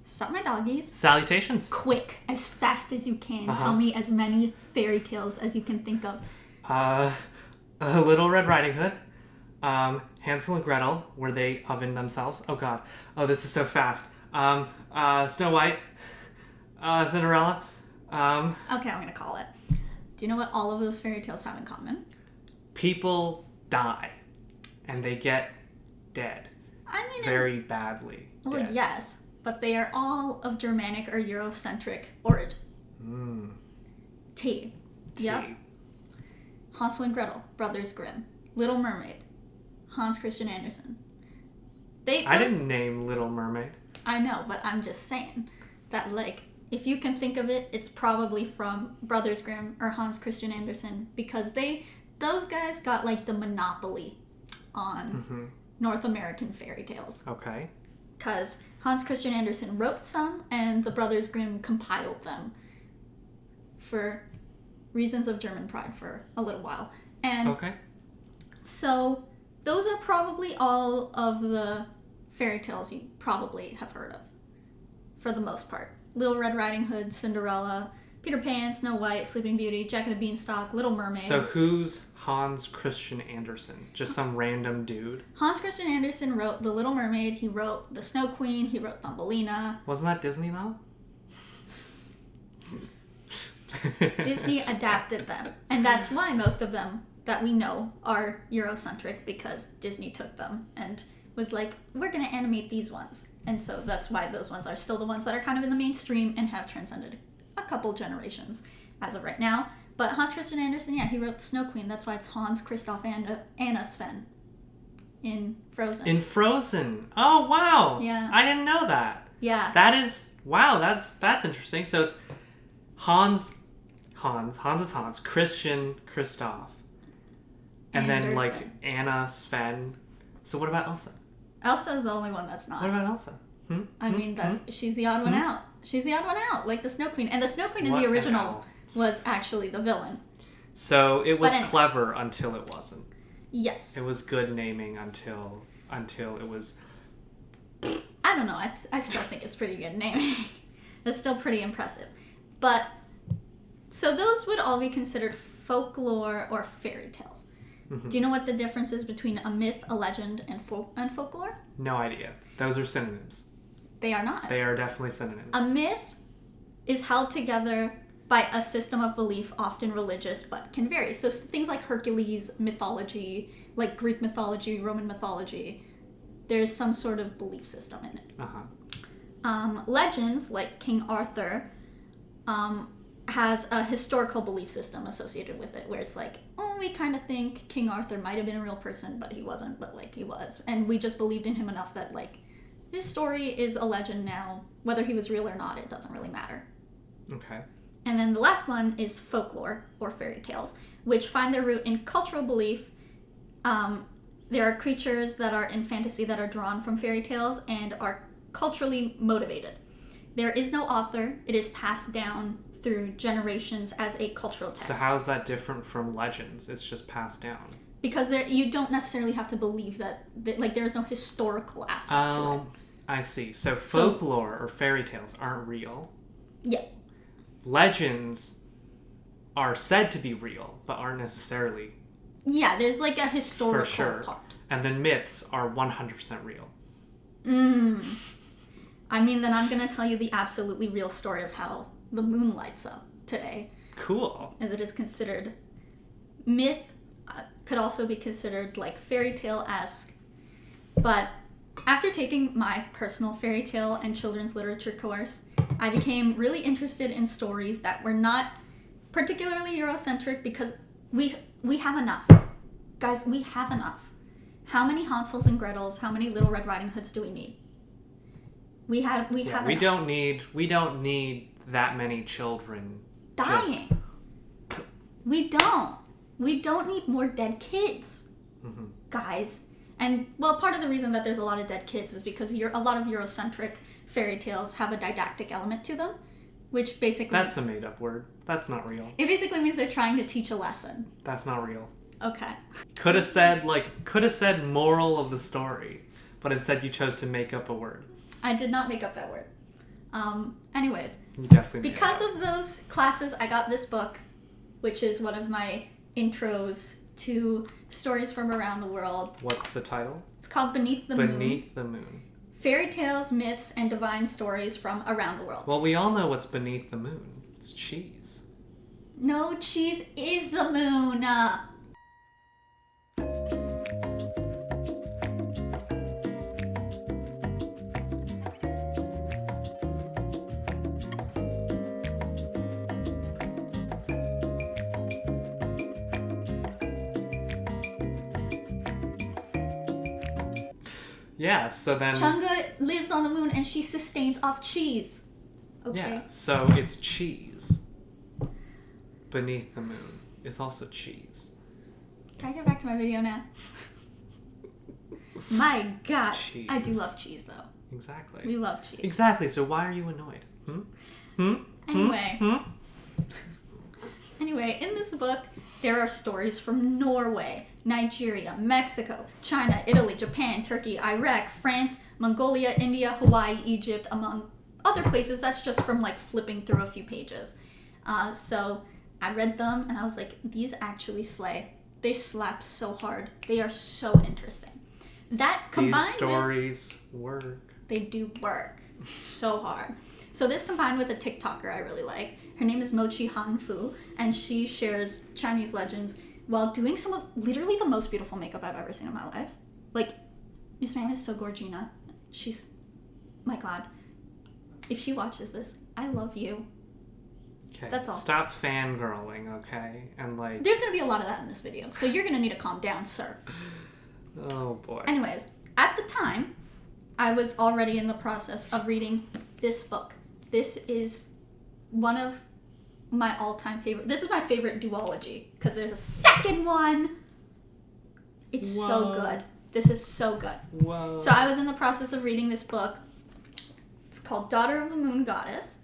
Sup, my doggies. Salutations. Quick, as fast as you can. Tell me as many fairy tales as you can think of. Little Red Riding Hood. Hansel and Gretel, where they oven themselves. Oh god. Oh, this is so fast. Snow White. Cinderella. Okay, I'm gonna call it. Do you know what all of those fairy tales have in common? People die. And they get dead. I mean... Very badly Well, dead. yes. But they are all of Germanic or Eurocentric origin. T. Yep. Hansel and Gretel, Brothers Grimm. Little Mermaid, Hans Christian Andersen. I didn't name Little Mermaid. I know, but I'm just saying that, like, if you can think of it, it's probably from Brothers Grimm or Hans Christian Andersen, because those guys got, like, the monopoly on North American fairy tales. Okay. Because Hans Christian Andersen wrote some, and the Brothers Grimm compiled them for reasons of German pride for a little while. And okay. So those are probably all of the fairy tales you probably have heard of, for the most part. Little Red Riding Hood, Cinderella, Peter Pan, Snow White, Sleeping Beauty, Jack and the Beanstalk, Little Mermaid. So who's Hans Christian Andersen? Just some random dude? Hans Christian Andersen wrote The Little Mermaid, he wrote The Snow Queen, he wrote Thumbelina. Wasn't that Disney though? Disney adapted them. And that's why most of them that we know are Eurocentric, because Disney took them and was like, we're going to animate these ones. And so that's why those ones are still the ones that are kind of in the mainstream and have transcended a couple generations as of right now. But Hans Christian Andersen, yeah, he wrote Snow Queen. That's why it's Hans Christoph Anna Sven in Frozen. In Frozen. Oh, wow. Yeah. I didn't know that. Yeah. That is, wow, that's interesting. So it's Hans is Hans, Christian, Christoph. And Andersen. then, like, Anna, Sven. So what about Elsa? Elsa's the only one that's not. What about Elsa? I mean, she's the odd one out. She's the odd one out, like the Snow Queen. And the Snow Queen in the original was actually the villain. So it was clever until it wasn't. Yes. It was good naming until it was... I don't know. I still think it's pretty good naming. It's still pretty impressive. But, so those would all be considered folklore or fairy tales. Do you know what the difference is between a myth, a legend, and folklore? No idea. Those are synonyms. They are not. They are definitely synonyms. A myth is held together by a system of belief, often religious, but can vary. So things like Hercules mythology, like Greek mythology, Roman mythology, there's some sort of belief system in it. Legends, like King Arthur, has a historical belief system associated with it, where it's like, oh, we kind of think King Arthur might have been a real person, but he wasn't, but, like, he was. And we just believed in him enough that, like, his story is a legend now. Whether he was real or not, it doesn't really matter. Okay. And then the last one is folklore, or fairy tales, which find their root in cultural belief. There are creatures that are in fantasy that are drawn from fairy tales and are culturally motivated. There is no author. It is passed down through generations as a cultural text. So how is that different from legends? It's just passed down. Because you don't necessarily have to believe that, like, there's no historical aspect to it. I see. So folklore or fairy tales aren't real. Yeah. Legends are said to be real, but aren't necessarily. Yeah, there's like a historical for sure. part. And then myths are 100% real. I mean, then I'm going to tell you the absolutely real story of how the moon lights up today. Cool. As it is considered myth, could also be considered like fairy tale-esque. But after taking my personal fairy tale and children's literature course, I became really interested in stories that were not particularly Eurocentric, because we have enough. Guys, we have enough. How many Hansels and Gretels, how many Little Red Riding Hoods do we need? We have enough. We don't need that many children dying. We don't need more dead kids, guys. And, well, part of the reason that there's a lot of dead kids is because a lot of Eurocentric fairy tales have a didactic element to them, which basically... That's a made-up word. That's not real. It basically means they're trying to teach a lesson. That's not real. Okay. Could have said moral of the story, but instead you chose to make up a word. I did not make up that word. Anyways, You definitely because of those classes, I got this book, which is one of my intros to stories from around the world. What's the title? It's called Beneath the Moon. Beneath the Moon. Fairy tales, myths, and divine stories from around the world. Well, we all know what's beneath the moon. It's cheese. No, cheese is the moon. Yeah, so then... Chang'e lives on the moon and she sustains off cheese. Okay. Yeah, so it's cheese. Beneath the moon is also cheese. Can I get back to my video now? My God. Cheese. I do love cheese, though. Exactly. We love cheese. Exactly, so why are you annoyed? Anyway. Anyway, in this book, there are stories from Norway, Nigeria, Mexico, China, Italy, Japan, Turkey, Iraq, France, Mongolia, India, Hawaii, Egypt, among other places. That's just from like flipping through a few pages. So I read them and I was like, these actually slay. They slap so hard. They are so interesting. That combined These stories work. They do work so hard. So this combined with a TikToker I really like. Her name is MochiHanfu, and she shares Chinese legends while doing some of literally the most beautiful makeup I've ever seen in my life. Like, Miss Ma'am is so gorgina. She's, my God. If she watches this, I love you. Okay. That's all. Stop fangirling, okay? And like... There's going to be a lot of that in this video, so you're going to need to calm down, sir. Oh, boy. Anyways, at the time, I was already in the process of reading this book. This is one of my all-time favorite. This is my favorite duology because there's a second one. It's so good. This is so good. Whoa. So I was in the process of reading this book. It's called Daughter of the Moon Goddess.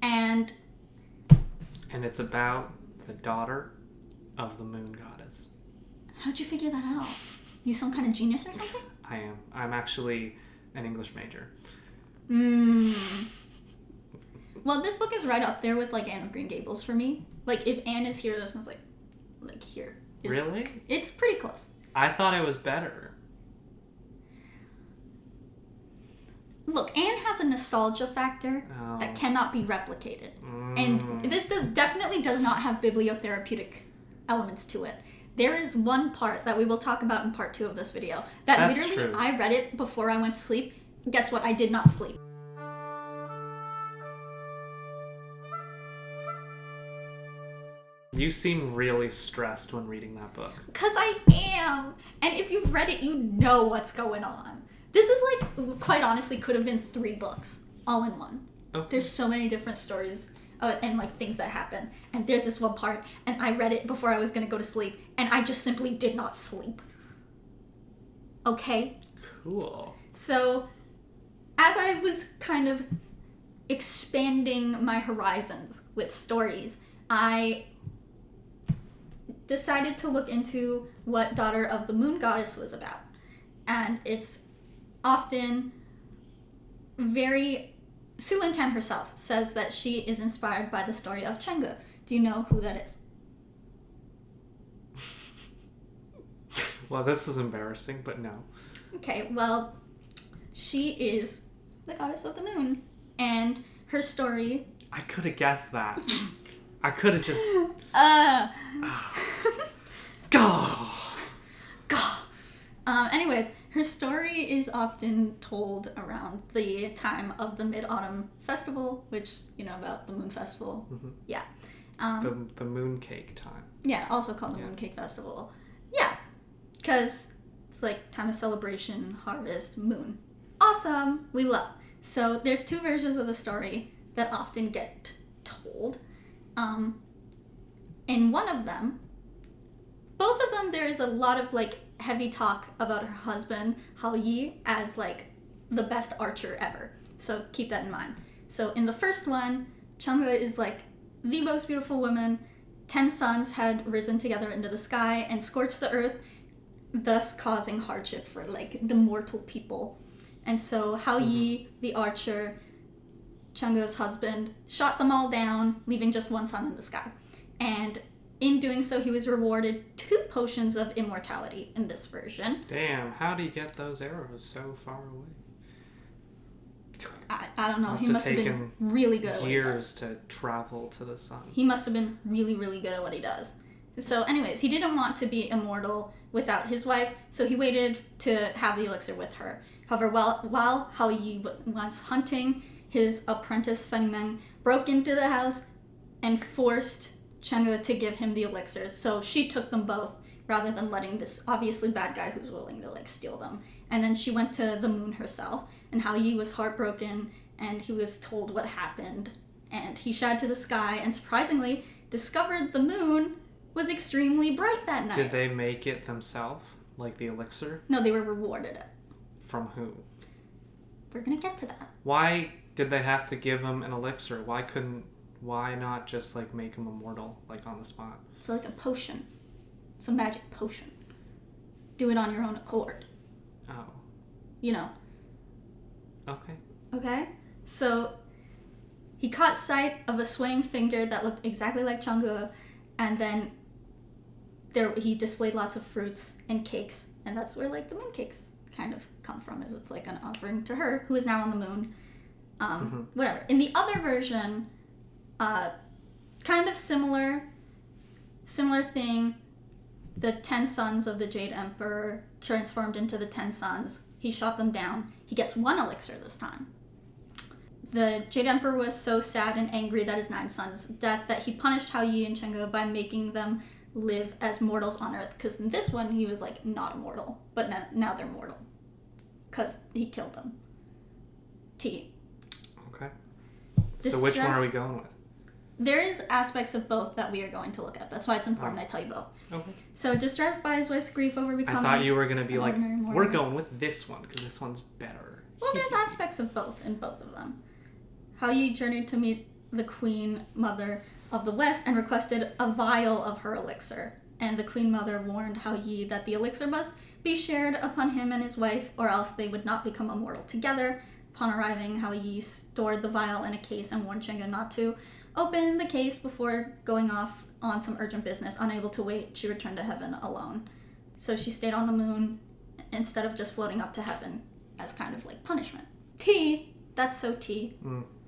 And it's about the daughter of the moon goddess. how'd you figure that out? You some kind of genius or something? I am. I'm actually an English major. Well, this book is right up there with like Anne of Green Gables for me. Like if Anne is here, this one's like here. Really? It's pretty close. I thought it was better. Look, Anne has a nostalgia factor that cannot be replicated. And this definitely does not have bibliotherapeutic elements to it. There is one part that we will talk about in part 2 of this video that That's literally true. I read it before I went to sleep. Guess what? I did not sleep. You seem really stressed when reading that book. Because I am. And if you've read it, you know what's going on. This is like, quite honestly, could have been 3 books all in one. Okay. There's so many different stories and like things that happen. And there's this one part, and I read it before I was going to go to sleep, and I just simply did not sleep. Okay? Cool. So, as I was kind of expanding my horizons with stories, I decided to look into what Daughter of the Moon Goddess was about. And it's often very... Su Lintan herself says that she is inspired by the story of Chang'e. Do you know who that is? Well, this is embarrassing, but no. Okay, well, she is the goddess of the moon. And her story... I could have guessed that. I could have just... Go! Anyways, her story is often told around the time of the Mid-Autumn Festival, which, you know, about the Moon Festival. Mm-hmm. Yeah. The mooncake time. Yeah, also called the Mooncake Festival. Yeah, because it's like time of celebration, harvest, moon. Awesome! We love. So there's 2 versions of the story that often get told. In one of them, both of them, there is a lot of like heavy talk about her husband, HouYi, as like the best archer ever. So keep that in mind. So in the first one, Chang'e is like the most beautiful woman. 10 suns had risen together into the sky and scorched the earth, thus causing hardship for like the mortal people. And so HouYi, the archer, Chang'e's husband, shot them all down, leaving just one son in the sky. And in doing so, he was rewarded 2 potions of immortality in this version. Damn, how do you get those arrows so far away? I don't know. He must have been really good at what he does. Years to travel to the sun. He must have been really, really good at what he does. So anyways, he didn't want to be immortal without his wife, so he waited to have the elixir with her. However, while HouYi was hunting, his apprentice Fengmeng broke into the house and forced Chang'e to give him the elixirs. So she took them both rather than letting this obviously bad guy who's willing to steal them. And then she went to the moon herself, and HouYi was heartbroken, and he was told what happened. And he shot to the sky and surprisingly discovered the moon was extremely bright that night. Did they make it themselves? Like the elixir? No, they were rewarded it. From who? We're gonna get to that. Why did they have to give him an elixir? Why not just make him immortal, on the spot? It's like a potion. It's a magic potion. Do it on your own accord. Oh. Okay. Okay? So, he caught sight of a swaying figure that looked exactly like Chang'e, and then he displayed lots of fruits and cakes, and that's where, the moon cakes kind of come from, is it's an offering to her, who is now on the moon. Whatever. In the other version, kind of similar thing, the 10 sons of the Jade Emperor transformed into the 10 sons. He shot them down. He gets 1 elixir this time. The Jade Emperor was so sad and angry that his 9 sons' death that he punished HouYi and Chang'e by making them live as mortals on Earth. Because in this one, he was not immortal, but now they're mortal. Because he killed them. T. Okay. So which one are we going with? There is aspects of both that we are going to look at. That's why it's important I tell you both. Okay. So, distressed by his wife's grief over becoming... I thought you were going to be we're going with this one, because this one's better. Well, there's aspects of both in both of them. HouYi journeyed to meet the Queen Mother of the West and requested a vial of her elixir. And the Queen Mother warned HouYi that the elixir must be shared upon him and his wife, or else they would not become immortal together. Upon arriving, HouYi stored the vial in a case and warned Chang'e not to open the case before going off on some urgent business. Unable to wait, she returned to heaven alone. So she stayed on the moon instead of just floating up to heaven as kind of punishment. T. That's so T.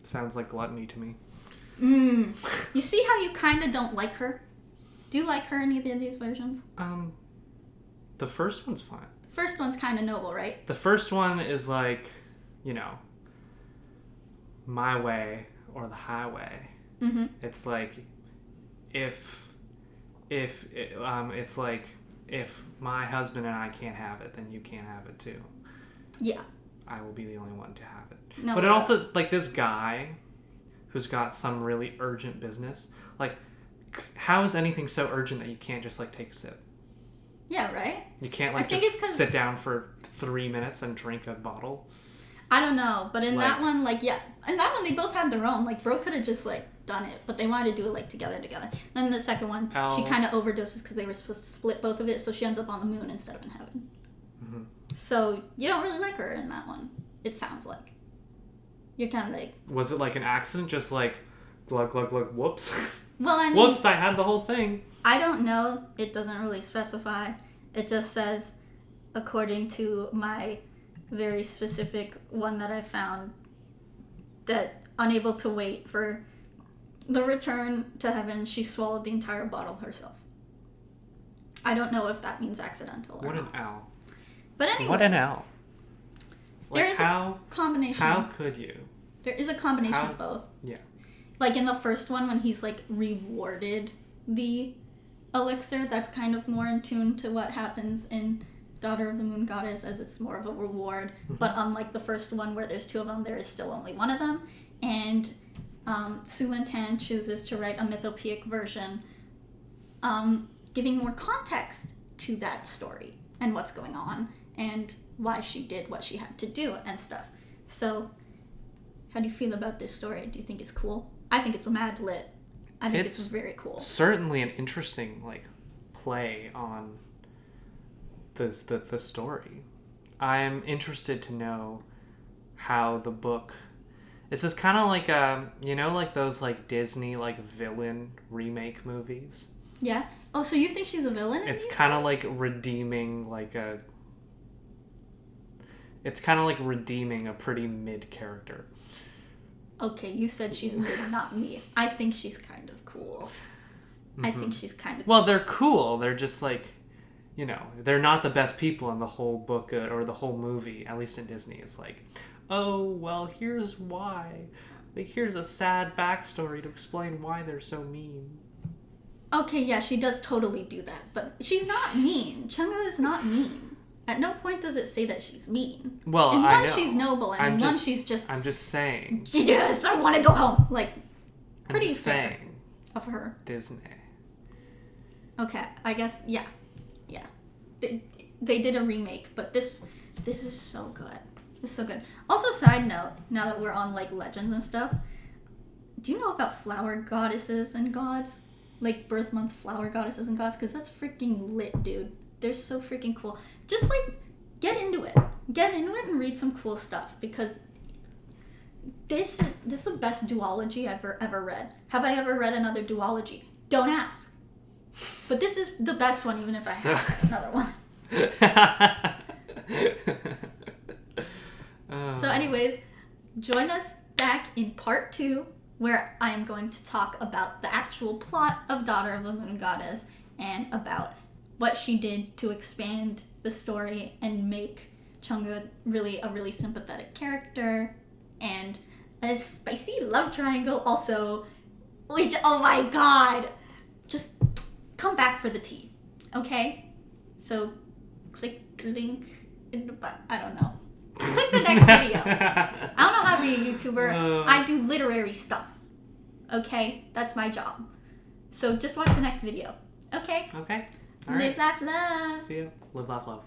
Sounds like gluttony to me. You see how you kind of don't like her? Do you like her in either of these versions? The first one's fine. The first one's kind of noble, right? The first one is my way or the highway. Mm-hmm. It's if my husband and I can't have it, then you can't have it too. Yeah. I will be the only one to have it. No, but it also, this guy who's got some really urgent business, how is anything so urgent that you can't just, take a sip? Yeah, right? You can't, just sit down for 3 minutes and drink a bottle? I don't know, but in that one, in that one, they both had their own. Bro could have just, done it, but they wanted to do it, together. Then the second one, she kind of overdoses because they were supposed to split both of it, so she ends up on the moon instead of in heaven. Mm-hmm. So, you don't really like her in that one, it sounds like. You're kind of Was it, an accident? Just, glug, glug, glug, whoops? Well, I mean... Whoops, I had the whole thing. I don't know. It doesn't really specify. It just says, according to my very specific one that I found, that unable to wait for the return to heaven, she swallowed the entire bottle herself. I don't know if that means accidental or What not. an L. But anyways, What an L. There is a combination. How could you? There is a combination of both. Yeah. In the first one, when he's, rewarded the elixir, that's kind of more in tune to what happens in Daughter of the Moon Goddess, as it's more of a reward. Mm-hmm. But unlike the first one, where there's 2 of them, there is still only 1 of them. And Su Lin Tan chooses to write a mythopoeic version, giving more context to that story and what's going on and why she did what she had to do and stuff. So, how do you feel about this story? Do you think it's cool? I think it's mad lit. I think it's very cool. Certainly an interesting play on the story. I'm interested to know how the book This is kind of like like those like Disney like villain remake movies. Yeah. Oh, so you think she's a villain? It's kind of like redeeming It's kind of like redeeming a pretty mid character. Okay, you said she's mid, not me. I think she's kind of cool. I think she's kind of. Well, they're cool. They're just like, they're not the best people in the whole book or the whole movie. At least in Disney, it's like, oh well, here's why. Like, here's a sad backstory to explain why they're so mean. Okay, yeah, she does totally do that, but she's not mean. Chang'e is not mean. At no point does it say that she's mean. Well, in I one know. she's noble, and in one she's just. I'm just saying. Yes, I want to go home. Like, pretty I'm just fair saying. of her. Disney. Okay, I guess yeah. They did a remake, but this is so good. This is so good. Also, side note, now that we're on like legends and stuff, do you know about flower goddesses and gods? Like birth month flower goddesses and gods? Because that's freaking lit, dude. They're so freaking cool. Just like get into it. Get into it and read some cool stuff, because this is the best duology I've ever read. Have I ever read another duology? Don't ask. But this is the best one, even if I have read another one. So anyways, join us back in part 2, where I am going to talk about the actual plot of Daughter of the Moon Goddess and about what she did to expand the story and make Chang'e really a really sympathetic character, and a spicy love triangle also, which, oh my god, just come back for the tea, okay? So click link in the I don't know. Click the next video. I don't know how to be a YouTuber. I do literary stuff. Okay? That's my job. So just watch the next video. Okay? Okay. Live, laugh, love. See ya. Live, laugh, love.